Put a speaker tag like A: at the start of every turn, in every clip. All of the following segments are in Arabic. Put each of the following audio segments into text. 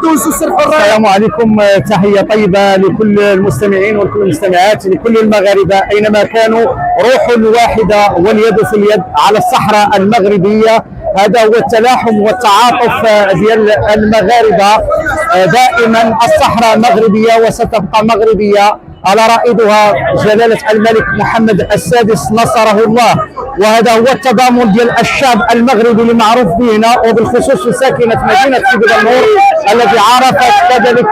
A: السلام عليكم. تحية طيبة لكل المستمعين وكل المستمعات، لكل المغاربة أينما كانوا. روح واحدة واليد في اليد على الصحراء المغربية. هذا هو التلاحم والتعاطف ديال المغاربة. دائما الصحراء مغربية وستبقى مغربية على رائدها جلالة الملك محمد السادس نصره الله. وهذا هو التضامن ديال الشعب المغربي اللي معروف به هنا، وبالخصوص ساكنة مدينة سيدي بنور التي عرفت كذلك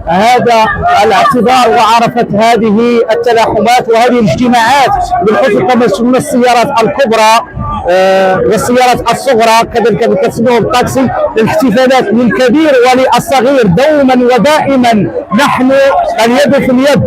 A: هذا الاعتبار وعرفت هذه التلاحمات وهذه الاجتماعات، بالخصوص من السيارات الكبرى والسيارات الصغرى كذلك اللي كتسموهم الطاكسي، للاحتفالات للكبير وللصغير. دوما ودائما نحن اليد في اليد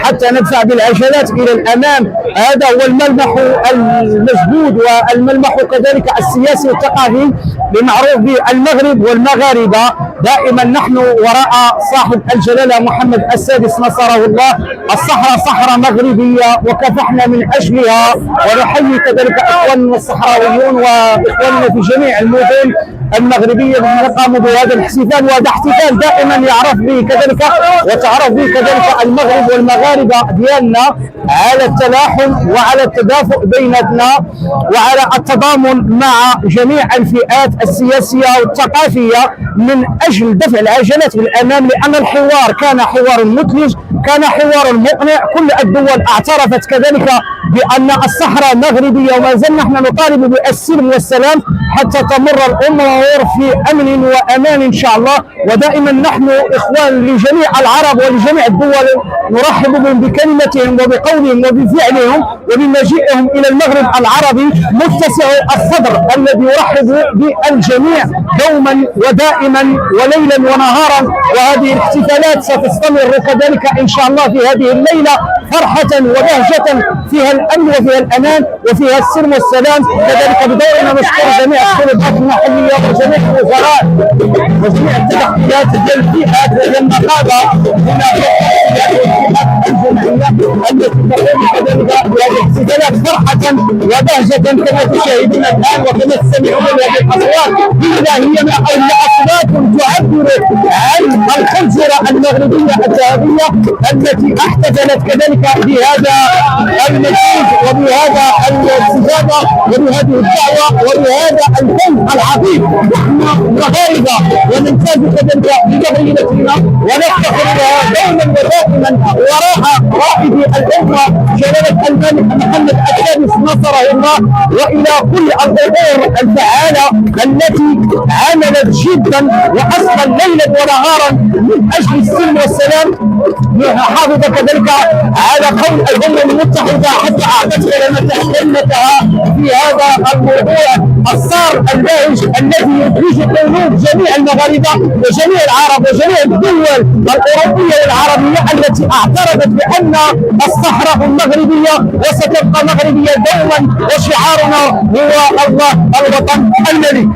A: حتى ندفع بالعجلات الى الامام. هذا هو الملمح المجهود والملمح كذلك السياسي والثقافي المعروف به المغرب والمغاربه. دائما نحن وراء صاحب الجلاله محمد السادس نصره الله. الصحراء صحراء مغربيه وكافحنا من اجلها، ونحيي كذلك اخواننا الصحراويون واخواننا في جميع المدن المغربيه الذين قاموا بهذا الاحتفال. وهذا احتفال دائما يعرف به كذلك وتعرف به كذلك المغرب والمغاربه ديالنا على التلاحم وعلى التدافؤ بيننا وعلى التضامن مع جميع الفئات السياسيه والثقافيه من اجل دفع العجلات بالامام. لان الحوار كان حوار مثلج، كان حوار مقنع. كل الدول اعترفت كذلك بان الصحراء مغربيه، وما زلنا نحن نطالب بالسلم والسلام حتى تمر الامور في امن وامان ان شاء الله. ودائما نحن اخوان لجميع العرب ولجميع الدول، نرحب بهم بكلمتهم وبقولهم وبفعلهم وبمجيئهم الى المغرب العربي متسع الصدر الذي يرحب بالجميع دوما ودائما وليلا ونهارا. وهذه الاحتفالات ستستمر كذلك ان شاء الله في هذه الليله فرحه وبهجه فيها الامن وفيها الامان وفيها السلم والسلام. كذلك بدورنا نشكر جميع السلطات المحليه وجميع الوزراء وجميع التدخلات ديال الفئات ديال النقابه التي تقوم كذلك بهذه الاحتفالات فرحه وبهجه كما تشاهدون الان وكما تستمعون لهذه الاصوات. هي اصوات تعبر عن الخنزره المغربيه الذهبيه التي احتفلت كذلك بهذا المجهود وبهذا الاستجابه وبهذه الدعوه وبهذا الفوز العظيم. نحن مغاربه ونمتاز كذلك بمغربتنا ونفتخر بها دوما ودائما وراء رائد الامه جلاله الملك محمد السادس نصره الله. والى كل الامور الفعاله التي عملت جدا واصلا ليلا ونهارا من اجل السلم والسلام، نحافظ كذلك على قول الامم المتحده حتى اعطت كلمتها في هذا الموضوع الصار الباهج الذي يدهش قلوب جميع المغاربه وجميع العرب وجميع الدول الاوروبيه والعربيه التي اعترفت بان الصحراء مغربيه وستبقى مغربيه دوما، وشعارنا هو الله الوطن الملك.